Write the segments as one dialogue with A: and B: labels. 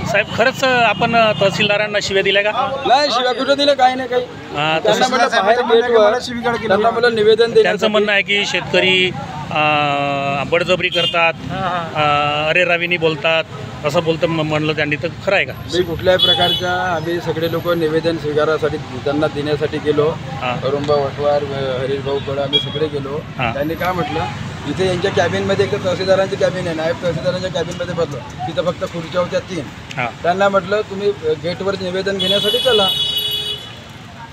A: साहेब खरंच आपण तहसीलदारांना शिव्या दिल्या का?
B: नाही, शिव्या कुठे दिल्या? काही नाही, काही त्यांना म्हटलं बाहेर गेटवर त्यांना मला निवेदन द्या. त्यांचं
A: म्हणणं आहे की शेतकरी बळजबरी करतात, अरे रवीनी बोलतात असं बोलतं म्हणलं त्यांनी, तर खरं आहे का?
B: मी कुठल्याही प्रकारच्या आम्ही सगळे लोक निवेदन स्वीकारासाठी त्यांना देण्यासाठी गेलो. अरुणबा वटवार, हरीश भाऊ कड आम्ही सगळे गेलो. त्यांनी काय म्हटलं, इथे यांच्या कॅबिनमध्ये एक तहसीलदारांची कॅबिन आहे, नायब तहसीलदारांच्या कॅबिनमध्ये बसलो. तिथं फक्त खुर्च्या होत्या 3. त्यांना म्हटलं तुम्ही गेटवर निवेदन घेण्यासाठी चला,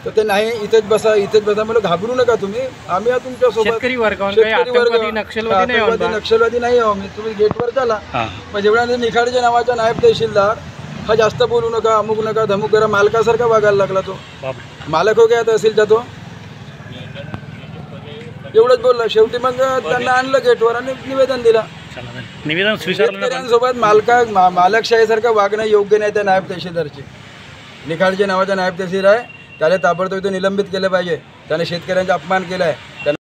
B: तर ते नाही इथेच बसा इथेच बसा. मला घाबरू नका तुम्ही, आम्ही तुमच्या सोबत.
C: शेतकरी वर्ग
B: नक्षलवादी नाही आहो मी, तुम्ही गेटवर चला. मग जेवढ्या निखाडच्या नावाचा नायब तहसीलदार हा जास्त बोलू नका, अमुक नका धमुक करा, मालकासारखा वागायला लागला. तो मालक हो गया तहसीलचा, तो एवढंच बोलला. शेवटी मग त्यांना आणलं गेटवर आणि निवेदन दिलं.
A: निवेदन
B: शेतकऱ्यांसोबत मालकशाहीसारखं वागणं योग्य नाही त्या नायब तहसीलदारची. निखाडच्या नावाचा नायब तहसीलदार आहे, त्याला ताबडतोब निलंबित केलं पाहिजे. त्याने शेतकऱ्यांचा अपमान केला आहे.